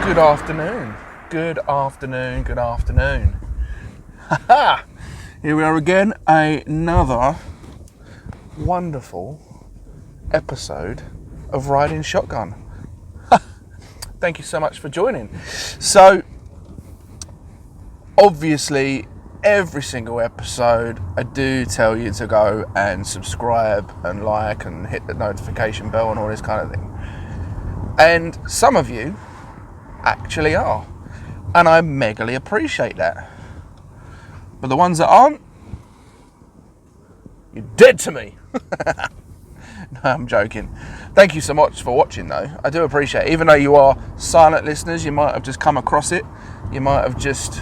Good afternoon. Good afternoon. Good afternoon. Haha! Here we are again, another wonderful episode of Riding Shotgun. Thank you so much for joining. So, obviously, every single episode, I do tell you to go and subscribe and like and hit the notification bell and all this kind of thing. And some of you actually are, and I megally appreciate that. But the ones that aren't, you're dead to me. No, I'm joking. Thank you so much for watching though. I do appreciate it. Even though you are silent listeners, you might have just come across it, you might have just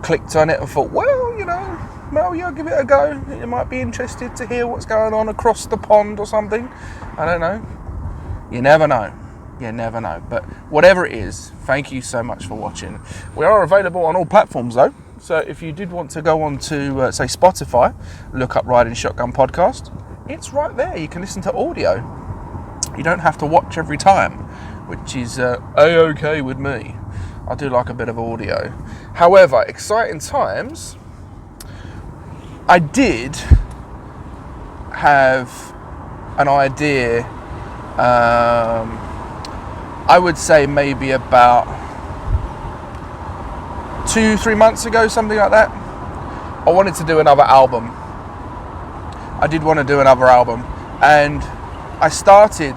clicked on it and thought, well, yeah, give it a go. You might be interested to hear what's going on across the pond or something. I don't know. You never know. You never know. But whatever it is, thank you so much for watching. We are available on all platforms though. So if you did want to go on to, say, Spotify, look up Riding Shotgun Podcast, it's right there. You can listen to audio. You don't have to watch every time, which is A-OK with me. I do like a bit of audio. However, exciting times. I did have an idea, I would say maybe about 2-3 months ago, something like that. I wanted to do another album. I did want to do another album, and I started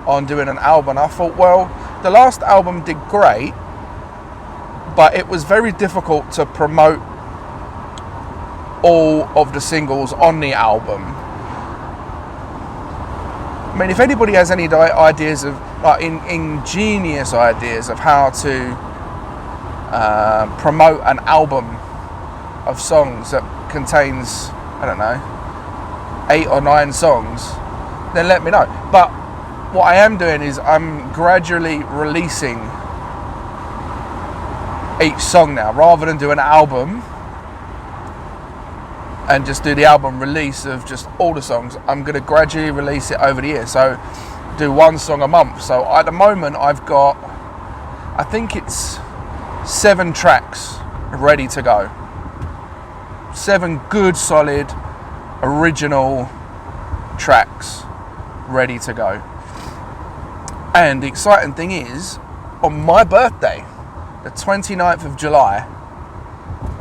on doing an album. I thought, well, the last album did great, but it was very difficult to promote all of the singles on the album. I mean, if anybody has any ideas of, like, ingenious ideas of how to promote an album of songs that contains, I don't know, 8 or 9 songs, then let me know. But what I am doing is I'm gradually releasing each song now, rather than do an album and just do the album release of just all the songs. I'm going to gradually release it over the year, so do one song a month. So at the moment I've got, I think it's 7 tracks ready to go. 7 good, solid, original tracks ready to go. And the exciting thing is, on my birthday, the 29th of July,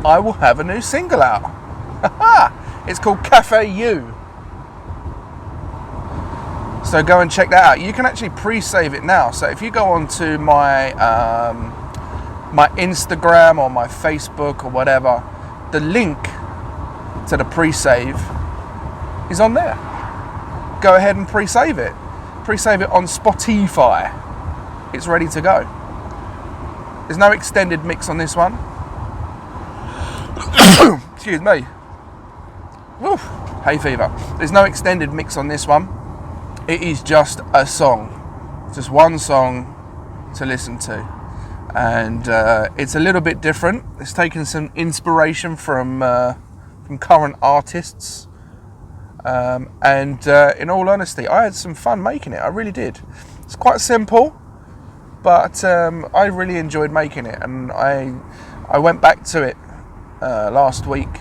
I will have a new single out. It's called Cafe U. So go and check that out. You can actually pre-save it now. So if you go onto my my Instagram or my Facebook or whatever, the link to the pre-save is on there. Go ahead and pre-save it. Pre-save it on Spotify. It's ready to go. There's no extended mix on this one. Excuse me. Woo, hay fever. There's no extended mix on this one. It is just a song. Just one song to listen to. And it's a little bit different. It's taken some inspiration from current artists. And in all honesty, I had some fun making it. I really did. It's quite simple, but I really enjoyed making it. And I went back to it last week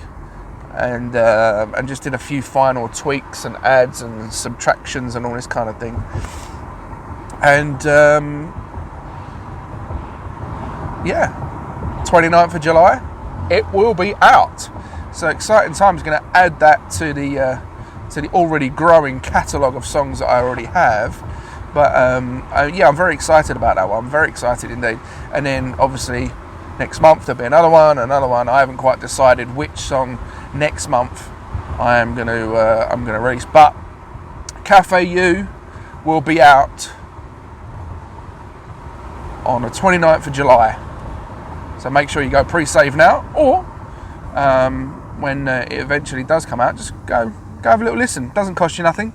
and just did a few final tweaks and adds and subtractions and all this kind of thing. And 29th of July, it will be out. So exciting times. Going to add that to the already growing catalogue of songs that I already have. But I'm very excited about that one. I'm very excited indeed. And then obviously next month there'll be another one. I haven't quite decided which song next month I'm going to release. But Cafe U will be out on the 29th of July. So make sure you go pre-save now, or when it eventually does come out, just go have a little listen. Doesn't cost you nothing.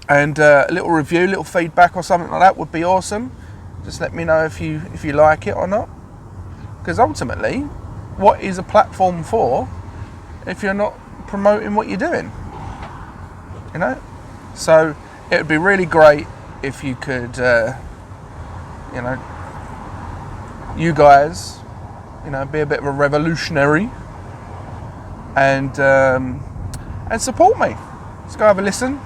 And a little review, little feedback or something like that would be awesome. Just let me know if you like it or not. Because ultimately, what is a platform for if you're not promoting what you're doing? You know? So it would be really great if you could, you guys, be a bit of a revolutionary and support me. Let's go have a listen.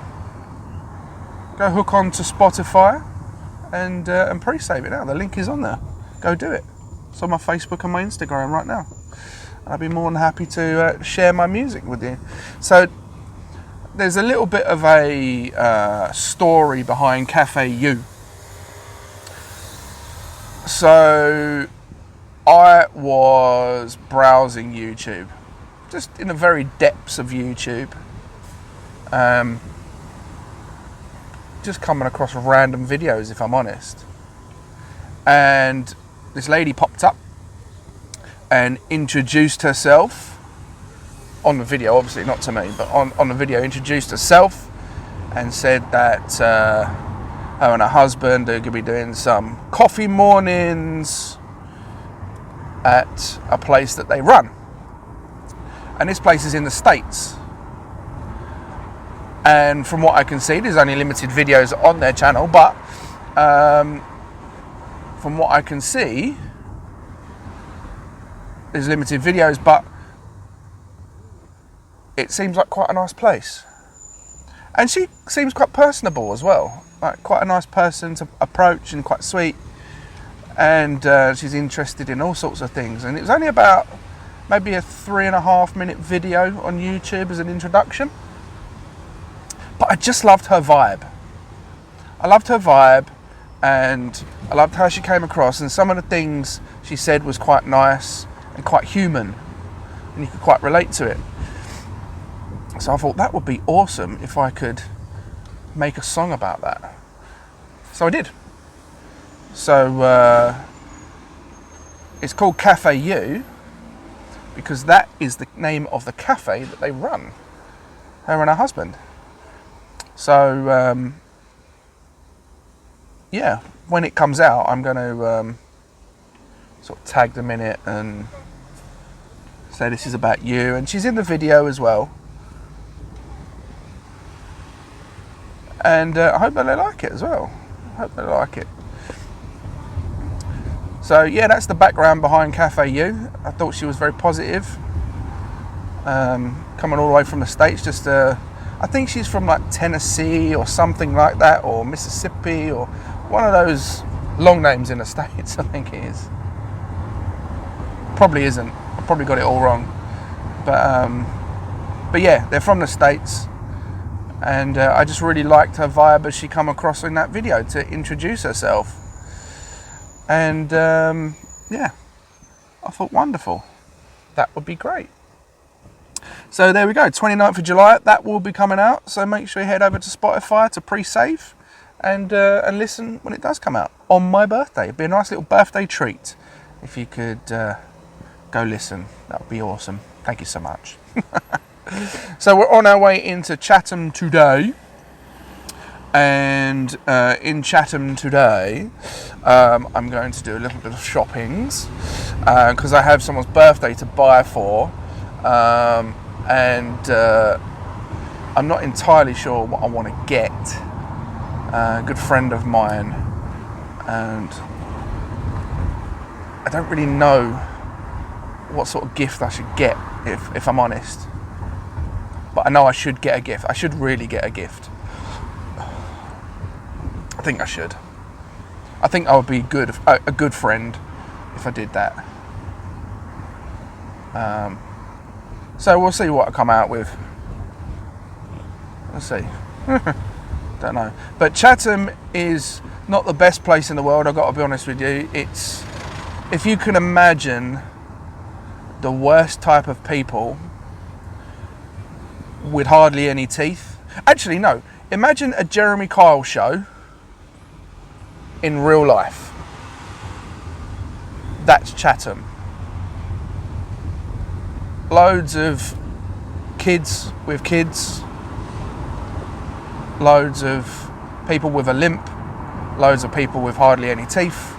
Go hook on to Spotify and pre-save it now. The link is on there. Go do it. It's on my Facebook and my Instagram right now. I'd be more than happy to share my music with you. So there's a little bit of a story behind Cafe U. So I was browsing YouTube, just in the very depths of YouTube, just coming across random videos, if I'm honest. And this lady popped up and introduced herself on the video, obviously not to me, but on the video, introduced herself and said that her and her husband are going to be doing some coffee mornings at a place that they run. And this place is in the States. And from what I can see, there's only limited videos on their channel, but from what I can see, there's limited videos, but it seems like quite a nice place. And she seems quite personable as well, like quite a nice person to approach and quite sweet. And she's interested in all sorts of things. And it was only about maybe a 3.5 minute video on YouTube as an introduction. But I just loved her vibe. I loved her vibe, and I loved how she came across, and some of the things she said was quite nice and quite human, and you could quite relate to it. So I thought that would be awesome if I could make a song about that. So I did. So it's called Cafe U because that is the name of the cafe that they run, her and her husband. So yeah, when it comes out, I'm going to sort of tag them in it and say this is about you. And she's in the video as well. And I hope that they like it as well. I hope they like it. So yeah, that's the background behind Cafe U. I thought she was very positive. Coming all the way from the States, I think she's from like Tennessee or something like that, or Mississippi, or one of those long names in the States, I think it is. Probably isn't. I probably got it all wrong. But yeah, they're from the States. And I just really liked her vibe as she come across in that video to introduce herself. And yeah, I thought wonderful. That would be great. So there we go, 29th of July, that will be coming out. So make sure you head over to Spotify to pre-save and listen when it does come out on my birthday. It'd be a nice little birthday treat if you could go listen. That would be awesome. Thank you so much. So we're on our way into Chatham today. And in Chatham today, I'm going to do a little bit of shoppings because I have someone's birthday to buy for. And I'm not entirely sure what I want to get. A good friend of mine, and I don't really know what sort of gift I should get, if I'm honest. But I know I should get a gift. I should really get a gift. I think I should. I think I would be a good friend if I did that. So we'll see what I come out with. Let's see. Don't know. But Chatham is not the best place in the world, I've got to be honest with you. It's, if you can imagine the worst type of people with hardly any teeth. Actually, no. Imagine a Jeremy Kyle show in real life. That's Chatham. Loads of kids with kids, loads of people with a limp, loads of people with hardly any teeth,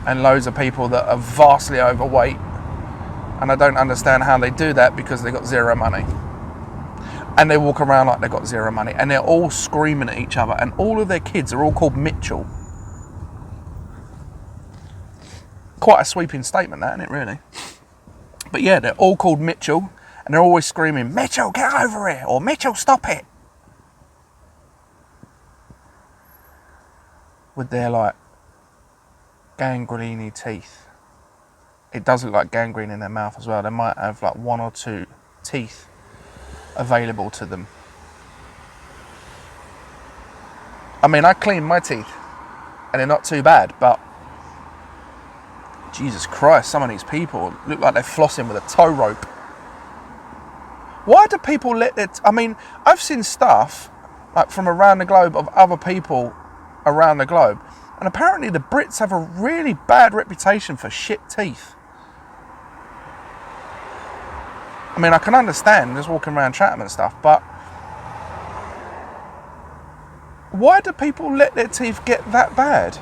and loads of people that are vastly overweight. And I don't understand how they do that because they've got zero money. And they walk around like they've got zero money. And they're all screaming at each other. And all of their kids are all called Mitchell. Quite a sweeping statement, that, isn't it, really? But yeah, they're all called Mitchell, and they're always screaming, Mitchell, get over it, or Mitchell, stop it. With their, like, gangrene teeth. It does look like gangrene in their mouth as well. They might have, like, 1 or 2 teeth available to them. I mean, I clean my teeth, and they're not too bad, but Jesus Christ, some of these people look like they're flossing with a tow rope. Why do people let their... I mean, I've seen stuff like from around the globe of other people around the globe, and apparently the Brits have a really bad reputation for shit teeth. I mean, I can understand just walking around Chatham and stuff, but why do people let their teeth get that bad?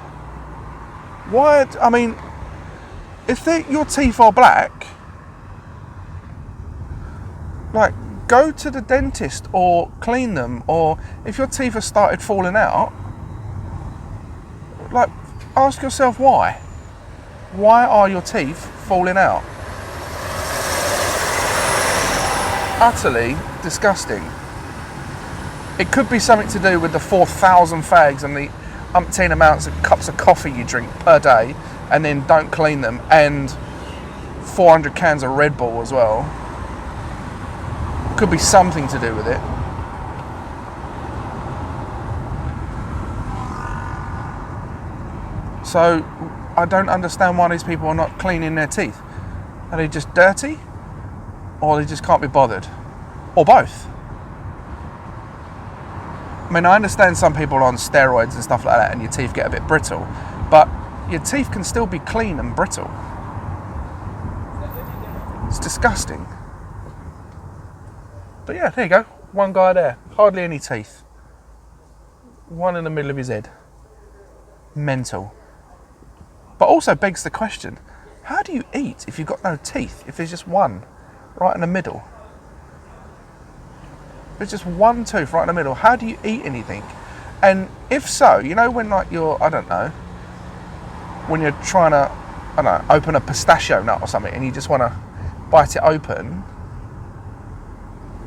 Why? I mean, if your teeth are black, like, go to the dentist or clean them, or if your teeth have started falling out, like, ask yourself why. Why are your teeth falling out? Utterly disgusting. It could be something to do with the 4,000 fags and the umpteen amounts of cups of coffee you drink per day and then don't clean them, and 400 cans of Red Bull as well. Could be something to do with it. So I don't understand why these people are not cleaning their teeth. Are they just dirty? Or they just can't be bothered? Or both? I mean, I understand some people are on steroids and stuff like that and your teeth get a bit brittle, but your teeth can still be clean and brittle. It's disgusting. But yeah, there you go. One guy there. Hardly any teeth. One in the middle of his head. Mental. But also begs the question, how do you eat if you've got no teeth? If there's just one right in the middle? There's just one tooth right in the middle. How do you eat anything? And if so, you know when, like, you're, I don't know, when you're trying to, I don't know, open a pistachio nut or something and you just want to bite it open,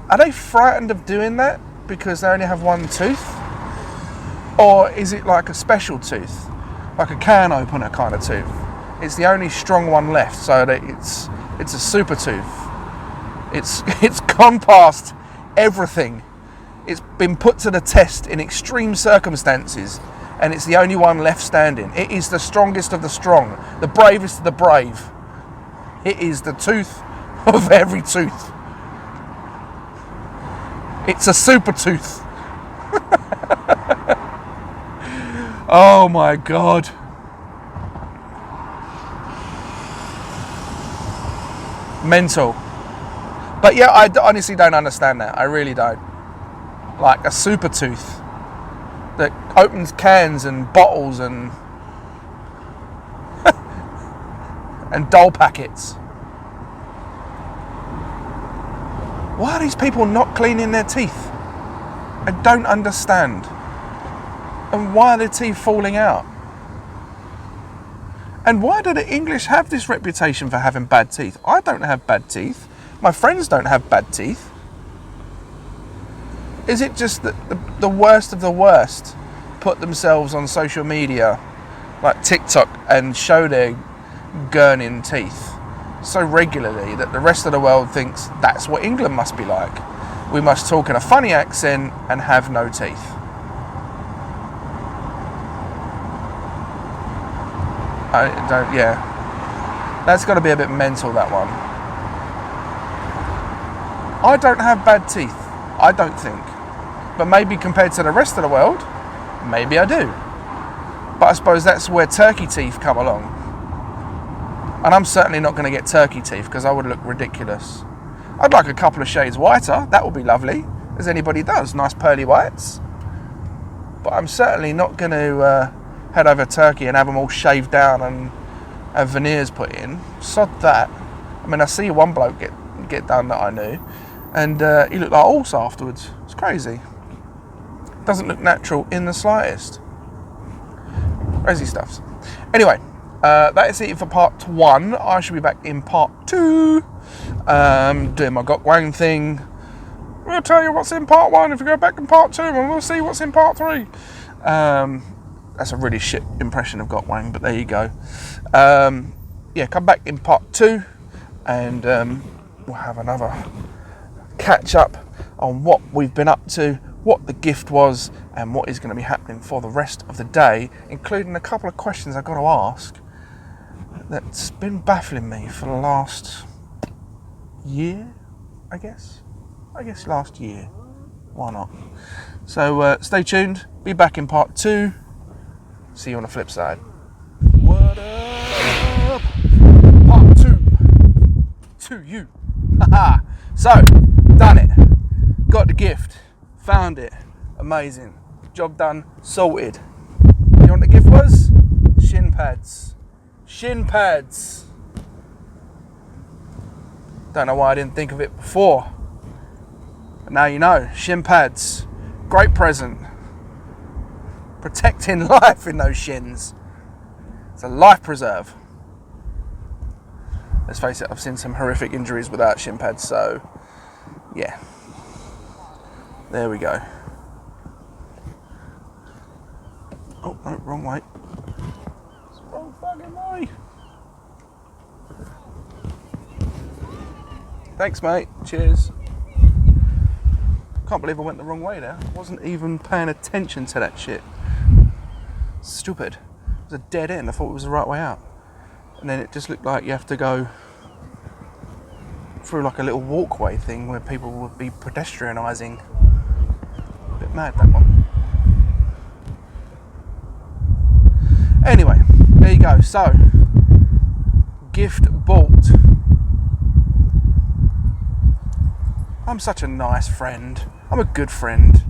are they frightened of doing that because they only have one tooth? Or is it like a special tooth? Like a can opener kind of tooth? It's the only strong one left, so that it's a super tooth. It's gone past everything. It's been put to the test in extreme circumstances, and it's the only one left standing. It is the strongest of the strong, the bravest of the brave. It is the tooth of every tooth. It's a super tooth. Oh my God. Mental. But yeah, I honestly don't understand that. I really don't. Like a super tooth that opens cans and bottles and and doll packets. Why are these people not cleaning their teeth? I don't understand. And why are their teeth falling out? And why do the English have this reputation for having bad teeth? I don't have bad teeth. My friends don't have bad teeth. Is it just that the worst of the worst put themselves on social media, like TikTok, and show their gurning teeth so regularly that the rest of the world thinks that's what England must be like? We must talk in a funny accent and have no teeth. Yeah. That's got to be a bit mental, that one. I don't have bad teeth. I don't think. But maybe compared to the rest of the world, maybe I do. But I suppose that's where turkey teeth come along. And I'm certainly not going to get turkey teeth because I would look ridiculous. I'd like a couple of shades whiter. That would be lovely, as anybody does. Nice pearly whites. But I'm certainly not going to head over Turkey and have them all shaved down and have veneers put in. Sod that. I mean, I see one bloke get done that I knew, and he looked like a horse afterwards. It's crazy. Doesn't look natural in the slightest. Crazy stuff. Anyway, that is it for part 1. I shall be back in part 2, doing my Gok Wang thing. We'll tell you what's in part 1 if you go back in part 2, and we'll see what's in part 3. That's a really shit impression of Gok Wang, but there you go. Yeah, come back in part 2, and we'll have another catch up on what we've been up to, what the gift was, and what is going to be happening for the rest of the day, including a couple of questions I've got to ask that's been baffling me for the last year, I guess last year. Why not? So stay tuned, be back in part 2. See you on the flip side. What up? Part 2 to you. Haha. So, done it. Got the gift. Found it. Amazing. Job done. Sorted. You know what the gift was? Shin pads. Shin pads. Don't know why I didn't think of it before. But now you know. Shin pads. Great present. Protecting life in those shins. It's a life preserve. Let's face it, I've seen some horrific injuries without shin pads, so yeah. There we go. Oh, no, wrong way. It's the wrong fucking way. Thanks, mate. Cheers. Can't believe I went the wrong way there. I wasn't even paying attention to that shit. Stupid. It was a dead end. I thought it was the right way out. And then it just looked like you have to go through like a little walkway thing where people would be pedestrianising. A bit mad, that one. Anyway, there you go. So, gift bought. I'm such a nice friend. I'm a good friend.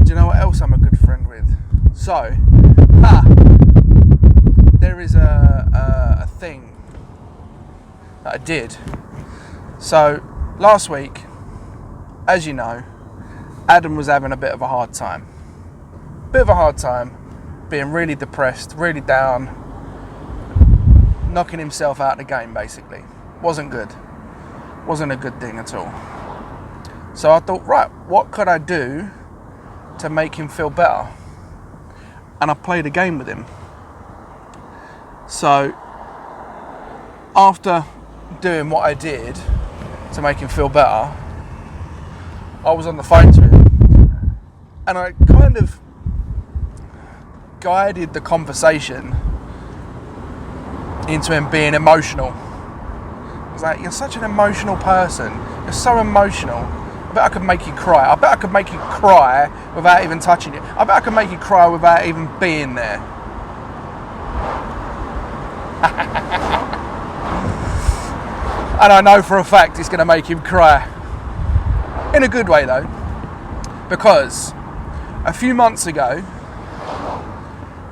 Do you know what else I'm a good friend with? So, there is a thing that I did. So, last week, as you know, Adam was having a bit of a hard time. Being really depressed, really down, knocking himself out of the game, basically. Wasn't good. Wasn't a good thing at all. So I thought, right, what could I do to make him feel better? And I played a game with him. So, after doing what I did to make him feel better, I was on the phone to him, and I kind of guided the conversation into him being emotional. I was like, you're such an emotional person. You're so emotional. I bet I could make you cry. I bet I could make you cry without even touching you. I bet I could make you cry without even being there. And I know for a fact it's going to make him cry. In a good way, though. Because a few months ago,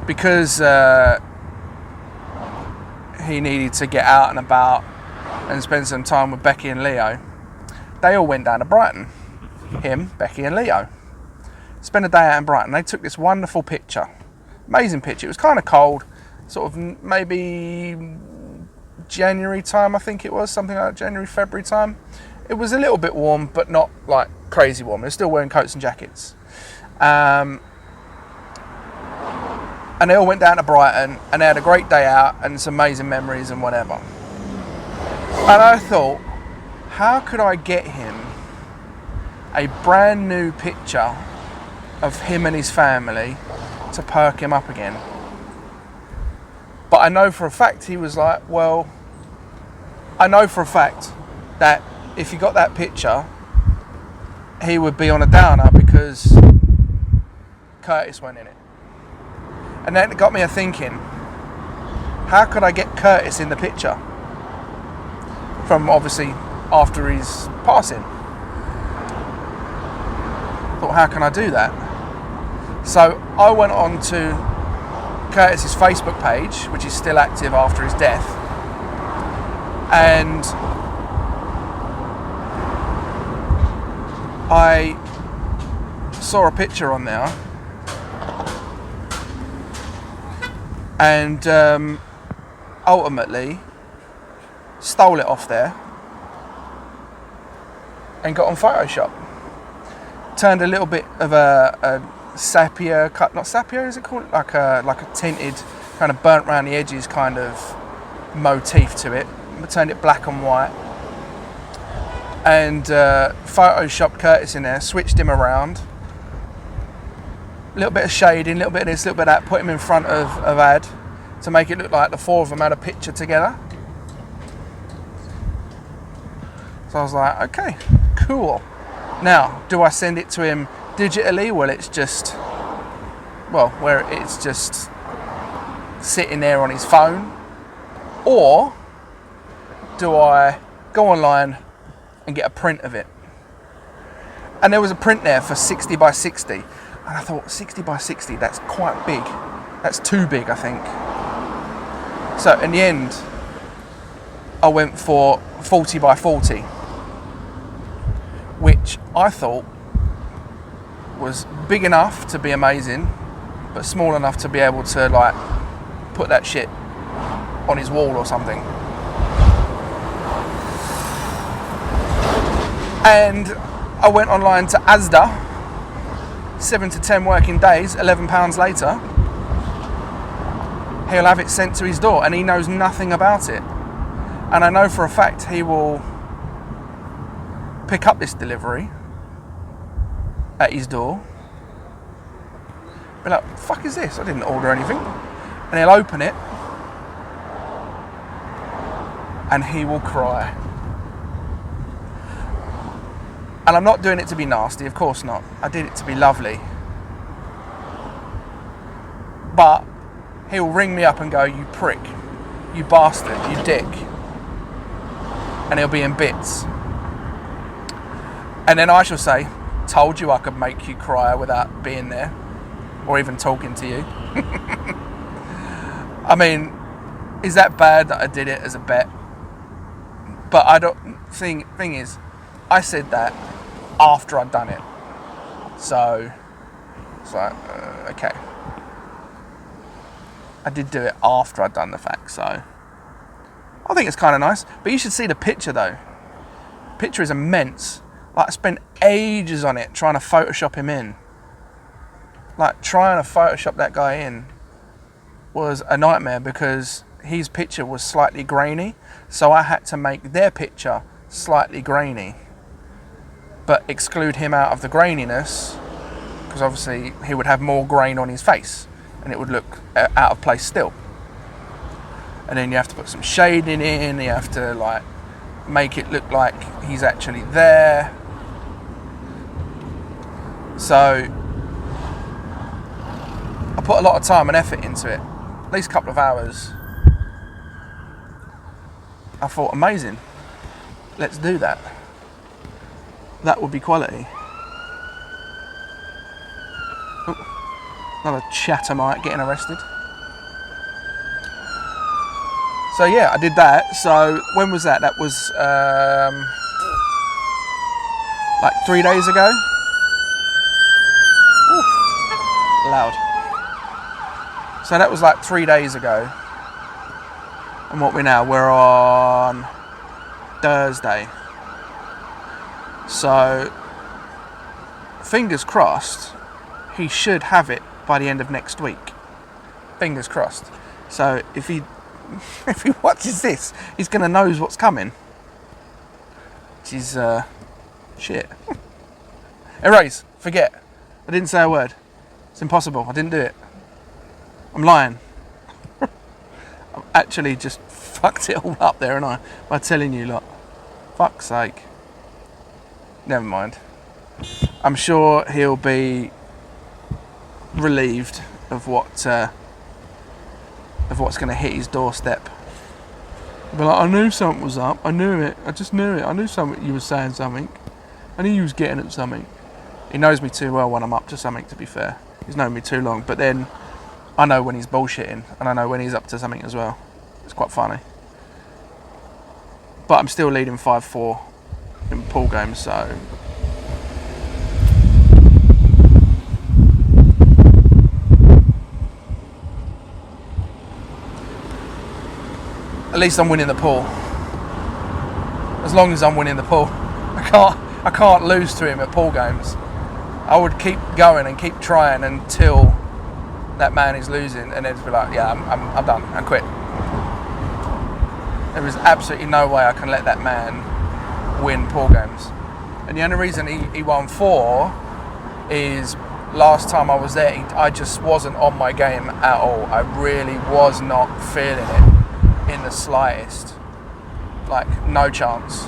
because he needed to get out and about and spend some time with Becky and Leo, they all went down to Brighton. Him, Becky and Leo. Spent a day out in Brighton. They took this wonderful picture. Amazing picture. It was kind of cold. Sort of maybe January time, I think it was. Something like January, February time. It was a little bit warm, but not like crazy warm. They're still wearing coats and jackets. And they all went down to Brighton and they had a great day out and some amazing memories and whatever. And I thought, how could I get him a brand new picture of him and his family to perk him up again? But I know for a fact he was like, well, I know for a fact that if he got that picture, he would be on a downer because Curtis went in it. And then it got me a thinking, how could I get Curtis in the picture? From obviously after his passing. Thought, how can I do that? So I went on to Curtis's Facebook page, which is still active after his death, and I saw a picture on there and ultimately stole it off there and got on Photoshop. Turned a little bit of a sepia, not sepia, is it called? Like a tinted, kind of burnt around the edges kind of motif to it. Turned it black and white. And Photoshopped Curtis in there, switched him around. A little bit of shading, a little bit of this, a little bit of that. Put him in front of Ad to make it look like the four of them had a picture together. So I was like, okay, cool. Now, do I send it to him digitally? Well, it's just sitting there on his phone. Or do I go online and get a print of it? And there was a print there for 60 by 60. And I thought, 60 by 60, that's quite big. That's too big, I think. So in the end, I went for 40 by 40. Which I thought was big enough to be amazing, but small enough to be able to like put that shit on his wall or something. And I went online to Asda, 7 to 10 working days, £11 later, he'll have it sent to his door, and he knows nothing about it. And I know for a fact he will pick up this delivery at his door, be like, what the fuck is this? I didn't order anything. And he'll open it and he will cry. And I'm not doing it to be nasty, of course not. I did it to be lovely. But he'll ring me up and go, you prick, you bastard, you dick. And he'll be in bits. And then I shall say, told you I could make you cry without being there or even talking to you. I mean, is that bad that I did it as a bet? But I don't thing is, I said that after I'd done it. So it's like, okay. I did do it after I'd done the fact, so I think it's kind of nice. But you should see the picture though. The picture is immense. Like, I spent ages on it trying to Photoshop him in. Like, trying to Photoshop that guy in was a nightmare because his picture was slightly grainy. So I had to make their picture slightly grainy, but exclude him out of the graininess, because obviously he would have more grain on his face and it would look out of place still. And then you have to put some shading in, you have to like make it look like he's actually there. So I put a lot of time and effort into it, at least a couple of hours. I thought, amazing, let's do that. That would be quality. Oh, another chattermite getting arrested. So yeah, I did that. So when was that? That was like 3 days ago. Ooh, loud. So that was like 3 days ago. And what we're on Thursday. So fingers crossed, he should have it by the end of next week. Fingers crossed. So if he watches this, he's going to know what's coming. Which is shit. Erase. Forget. I didn't say a word. It's impossible. I didn't do it. I'm lying. I've actually just fucked it all up there, and by telling you, lot. Fuck's sake. Never mind. I'm sure he'll be relieved of what's going to hit his doorstep. But like, I knew something was up. I knew it. I just knew it. I knew something. You were saying something. I knew you was getting at something. He knows me too well when I'm up to something, to be fair. He's known me too long. But then I know when he's bullshitting, and I know when he's up to something as well. It's quite funny. But I'm still leading 5-4 in pool games, so at least I'm winning the pool. As long as I'm winning the pool, I can't lose to him at pool games. I would keep going and keep trying until that man is losing, and then just be like, yeah, I'm done, I quit. There is absolutely no way I can let that man win pool games. And the only reason he won 4 is last time I was there, I just wasn't on my game at all. I really was not feeling it in the slightest. Like, no chance.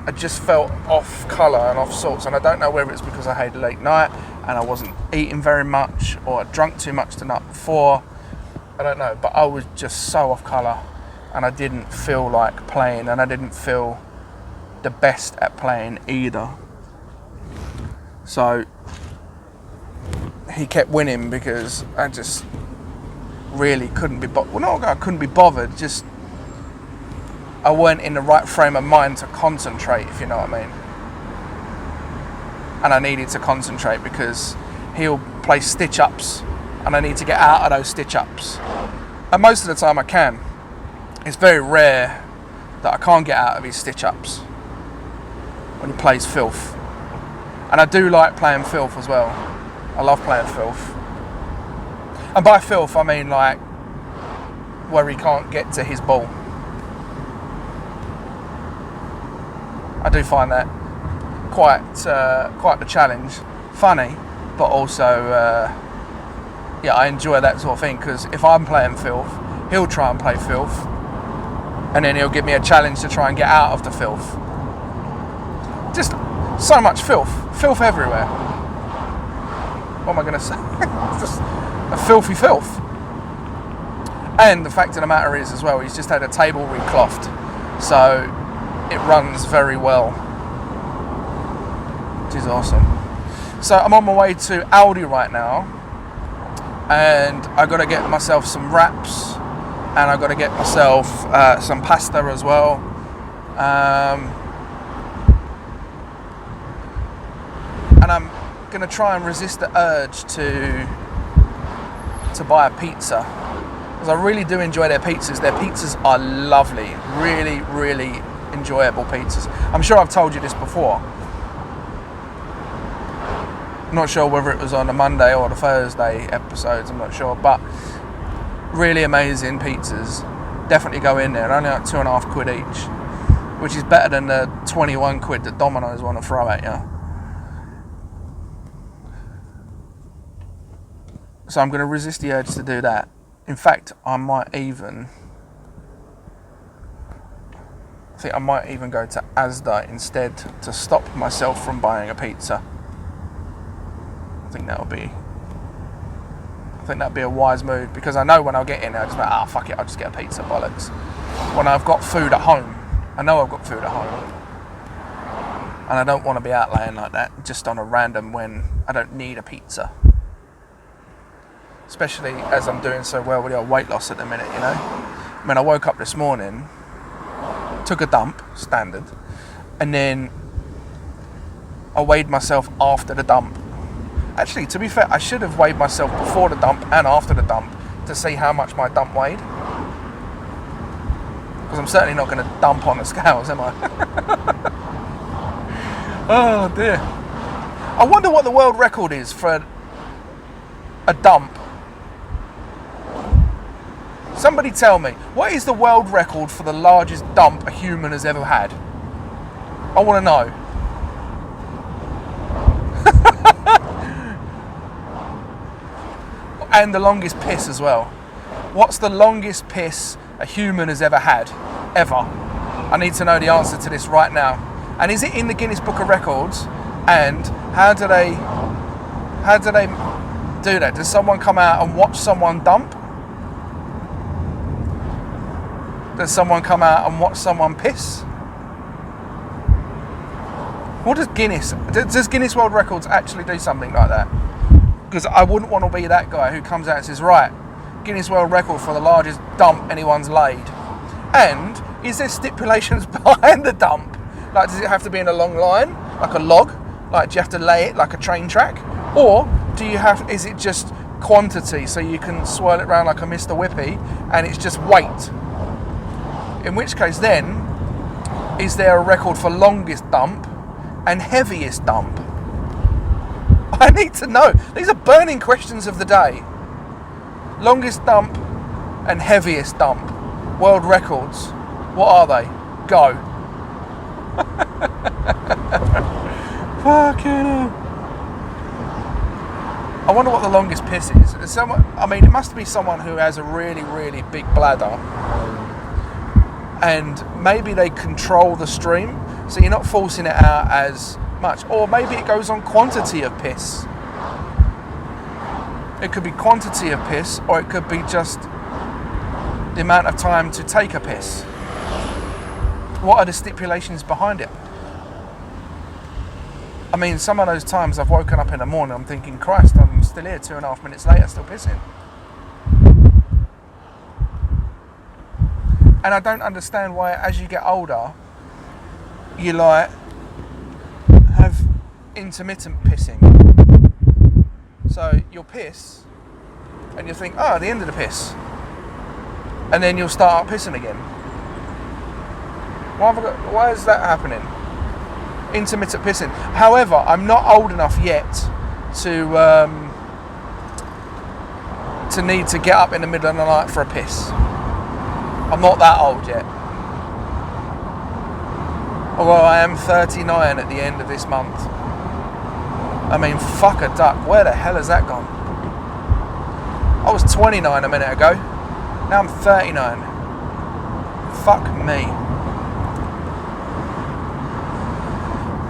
I just felt off colour and off sorts, and I don't know whether it's because I had a late night and I wasn't eating very much, or I drunk too much the night before. I don't know, but I was just so off colour, and I didn't feel like playing, and I didn't feel the best at playing either. So he kept winning because I just really couldn't be bothered. Well, not I couldn't be bothered, just I weren't in the right frame of mind to concentrate, if you know what I mean. And I needed to concentrate because he'll play stitch-ups and I need to get out of those stitch-ups. And most of the time I can. It's very rare that I can't get out of his stitch-ups when he plays filth. And I do like playing filth as well. I love playing filth. And by filth I mean like where he can't get to his ball. I do find that quite the challenge. Funny, but also yeah, I enjoy that sort of thing, because if I'm playing filth, he'll try and play filth, and then he'll give me a challenge to try and get out of the filth. Just so much filth everywhere. What am I going to say? Just a filthy filth. And the fact of the matter is as well, he's just had a table reclothed, so it runs very well, which is awesome. So I'm on my way to Aldi right now, and I got to get myself some wraps, and I got to get myself some pasta as well. And I'm going to try and resist the urge to buy a pizza, because I really do enjoy their pizzas. Their pizzas are lovely, really, really enjoyable pizzas. I'm sure I've told you this before. I'm not sure whether it was on the Monday or the Thursday episodes, I'm not sure, but really amazing pizzas. Definitely go in there. Only like £2.50 each, which is better than the 21 quid that Domino's want to throw at you. So I'm going to resist the urge to do that. In fact, I might even go to Asda instead to stop myself from buying a pizza. I think that'd be a wise move, because I know when I'll get in there, I'll just be like, fuck it, I'll just get a pizza, bollocks. When I've got food at home, I know I've got food at home, and I don't want to be out laying like that just on a random when I don't need a pizza. Especially as I'm doing so well with your weight loss at the minute, you know. I mean, I woke up this morning, took a dump, standard, and then I weighed myself after the dump. Actually, to be fair, I should have weighed myself before the dump and after the dump to see how much my dump weighed. Because I'm certainly not going to dump on the scales, am I? Oh dear. I wonder what the world record is for a dump. Somebody tell me, what is the world record for the largest dump a human has ever had? I want to know. And the longest piss as well. What's the longest piss a human has ever had? Ever. I need to know the answer to this right now. And is it in the Guinness Book of Records? And how do they do that? Does someone come out and watch someone dump? Does someone come out and watch someone piss? What does Guinness World Records actually do something like that? Because I wouldn't want to be that guy who comes out and says, right, Guinness World Record for the largest dump anyone's laid. And is there stipulations behind the dump? Like, does it have to be in a long line, like a log? Like, do you have to lay it like a train track? Or is it just quantity, so you can swirl it around like a Mr. Whippy, and it's just weight. In which case then, is there a record for longest dump and heaviest dump? I need to know. These are burning questions of the day. Longest dump and heaviest dump. World records. What are they? Go. Fucking hell. I wonder what the longest piss is. It must be someone who has a really, really big bladder, and maybe they control the stream, so you're not forcing it out as much. Or maybe it goes on quantity of piss. It could be quantity of piss, or it could be just the amount of time to take a piss. What are the stipulations behind it? I mean, some of those times I've woken up in the morning, I'm thinking, Christ, I'm still here 2.5 minutes later, still pissing. And I don't understand why, as you get older, you have intermittent pissing. So you'll piss, and you'll think, the end of the piss. And then you'll start pissing again. Why is that happening? Intermittent pissing. However, I'm not old enough yet to need to get up in the middle of the night for a piss. I'm not that old yet. Although I am 39 at the end of this month. I mean, fuck a duck. Where the hell has that gone? I was 29 a minute ago. Now I'm 39. Fuck me.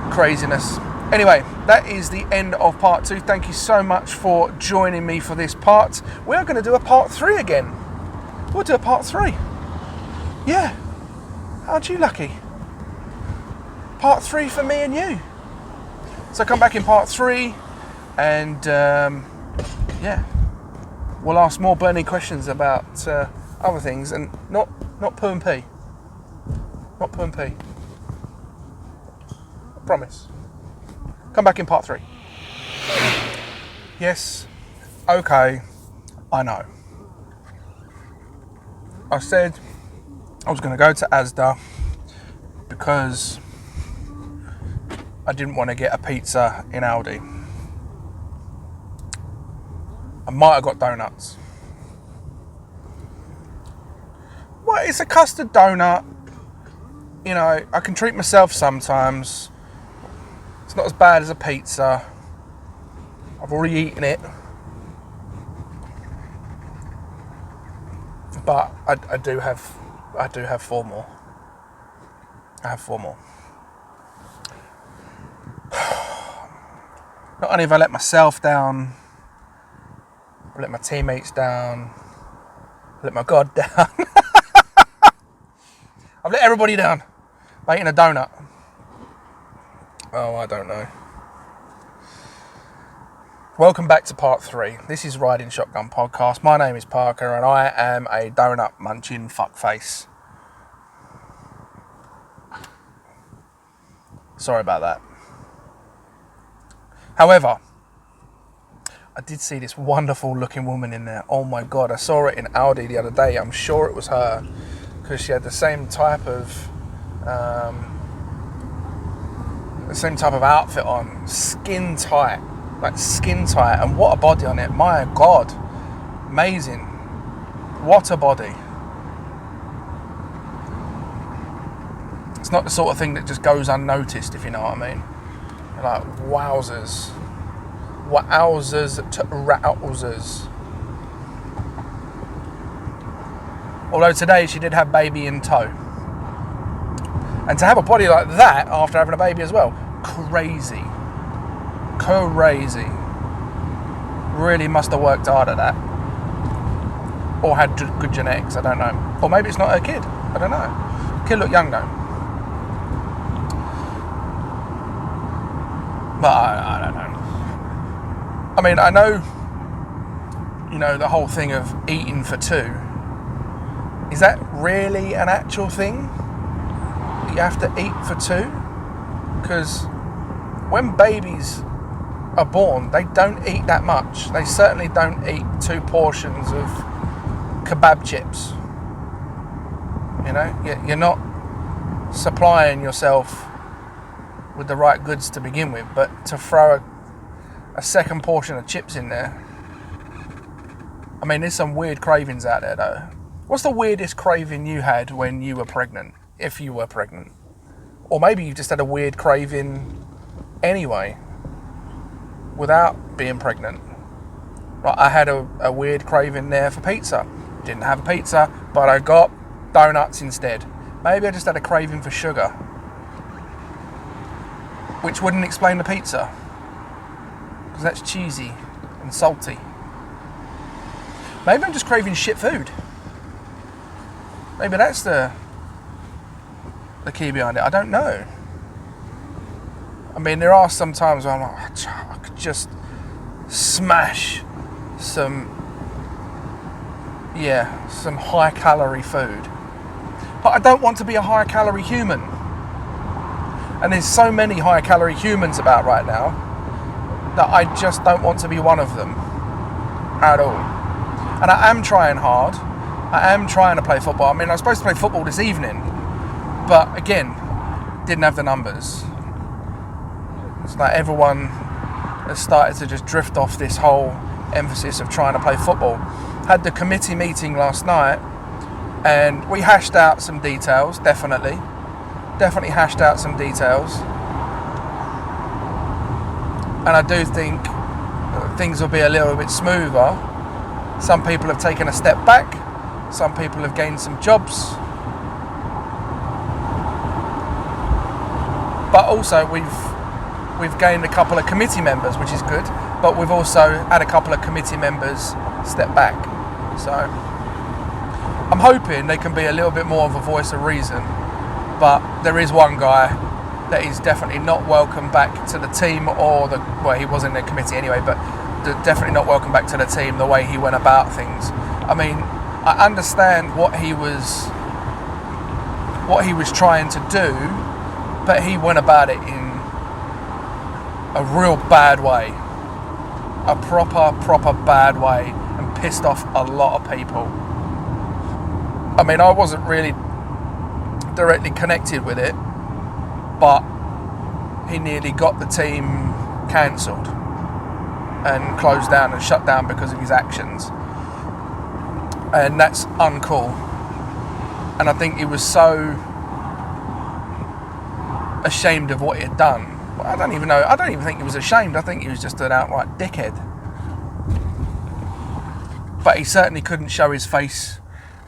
Craziness. Anyway, that is the end of part 2. Thank you so much for joining me for this part. We're going to do a part 3 again. We'll do a part 3. Yeah. Aren't you lucky? Part 3 for me and you. So come back in part 3 and we'll ask more burning questions about other things, and not poo and pee. Not poo and pee. Promise. Come back in part 3. Yes. Okay. I know. I said I was going to go to Asda because I didn't want to get a pizza in Aldi. I might have got donuts. Well, it's a custard donut. You know, I can treat myself sometimes. It's not as bad as a pizza. I've already eaten it. But I do have 4 more. I have 4 more. Not only have I let myself down, I let my teammates down, I let my God down. I've let everybody down by eating a donut. Oh, I don't know. Welcome back to part 3. This is Riding Shotgun Podcast. My name is Parker and I am a donut munching fuckface. Sorry about that. However, I did see this wonderful looking woman in there. Oh my God, I saw it in Aldi the other day. I'm sure it was her because she had the same type of outfit on, skin tight, and what a body on it. My God, amazing. What a body. It's not the sort of thing that just goes unnoticed, if you know what I mean. You're like, wowzers. Wowzers to rousers. Although today she did have baby in tow. And to have a body like that after having a baby as well, crazy. Really must have worked hard at that. Or had good genetics, I don't know. Or maybe it's not her kid, I don't know. Kid looked young though. But I don't know. I mean, I know, you know, the whole thing of eating for 2. Is that really an actual thing? You have to eat for 2? Because when babies are born, they don't eat that much. They certainly don't eat 2 portions of kebab chips. You know, you're not supplying yourself with the right goods to begin with, but to throw a second portion of chips in there. I mean, there's some weird cravings out there though. What's the weirdest craving you had when you were pregnant, if you were pregnant? Or maybe you just had a weird craving anyway, without being pregnant. Like, I had a weird craving there for pizza. Didn't have a pizza, but I got donuts instead. Maybe I just had a craving for sugar, which wouldn't explain the pizza, because that's cheesy and salty. Maybe I'm just craving shit food. Maybe that's the key behind it. I don't know. I mean, there are some times where I'm like, I could just smash some high calorie food. But I don't want to be a high calorie human. And there's so many high calorie humans about right now that I just don't want to be one of them at all. And I am trying hard. I am trying to play football. I mean, I was supposed to play football this evening, but again, didn't have the numbers. It's like everyone has started to just drift off this whole emphasis of trying to play football. Had the committee meeting last night, and we hashed out some details, definitely hashed out some details. And I do think things will be a little bit smoother. Some people have taken a step back. Some people have gained some jobs. But also we've gained a couple of committee members, which is good. But we've also had a couple of committee members step back. So I'm hoping they can be a little bit more of a voice of reason. But there is one guy that is definitely not welcome back to the team, he was in the committee anyway, but definitely not welcome back to the team the way he went about things. I mean, I understand what he was trying to do, but he went about it in a real bad way, a proper bad way, and pissed off a lot of people. I mean, I wasn't really directly connected with it, but he nearly got the team cancelled and closed down and shut down because of his actions. And that's uncool. And I think he was so ashamed of what he had done. Well, I don't even think he was ashamed. I think he was just an outright dickhead. But he certainly couldn't show his face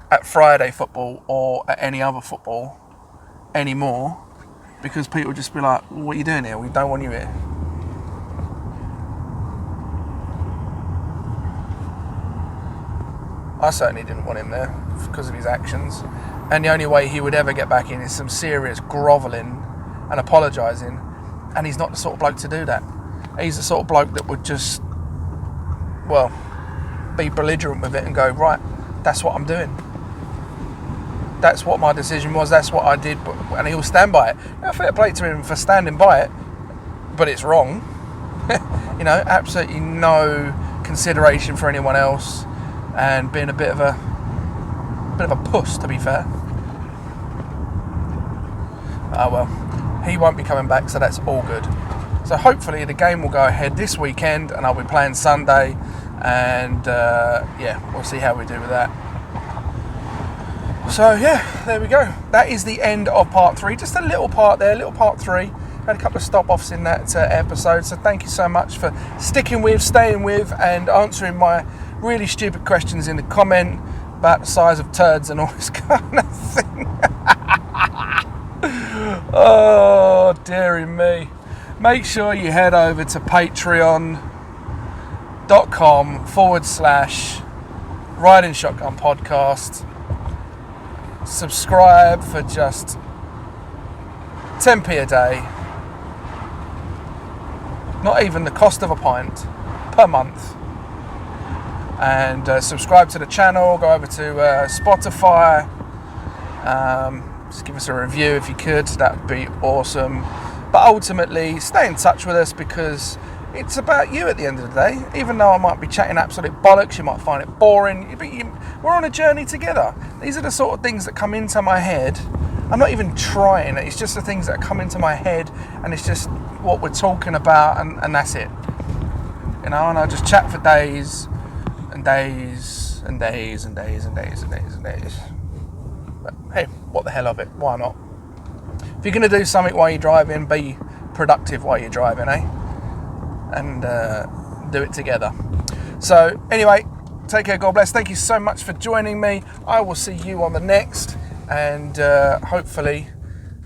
at Friday football or at any other football anymore, because people would just be like, what are you doing here? We don't want you here. I certainly didn't want him there because of his actions. And the only way he would ever get back in is some serious grovelling and apologising. And he's not the sort of bloke to do that. He's the sort of bloke that would just, be belligerent with it and go, right, that's what I'm doing. That's what my decision was, that's what I did, and he'll stand by it. Now, fair play to him for standing by it, but it's wrong. Absolutely no consideration for anyone else, and being a bit of a puss, to be fair. Oh well, he won't be coming back, so that's all good. So hopefully the game will go ahead this weekend, and I'll be playing Sunday, and we'll see how we do with that. So there we go. That is the end of part 3. Just a little part there, little part 3. Had a couple of stop-offs in that episode, so thank you so much for sticking with, staying with, and answering my really stupid questions in the comment about the size of turds and all this kind of thing. Oh, dearie me. Make sure you head over to patreon.com/Riding Shotgun Podcast. Subscribe for just 10p a day. Not even the cost of a pint per month. And subscribe to the channel. Go over to Spotify. Just give us a review if you could. That would be awesome. But ultimately, stay in touch with us, because it's about you at the end of the day. Even though I might be chatting absolute bollocks, you might find it boring, but we're on a journey together. These are the sort of things that come into my head. I'm not even trying it. It's just the things that come into my head, and it's just what we're talking about, and that's it. You know, and I just chat for days and days and days and days and days and days and days. But hey, what the hell of it? Why not? If you're going to do something while you're driving, be productive while you're driving, eh? And do it together. So anyway, take care, God bless. Thank you so much for joining me. I will see you on the next, and hopefully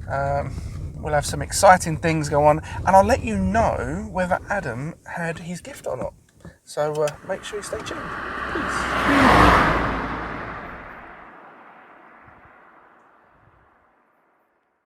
we'll have some exciting things go on, and I'll let you know whether Adam had his gift or not. So make sure you stay tuned. Peace.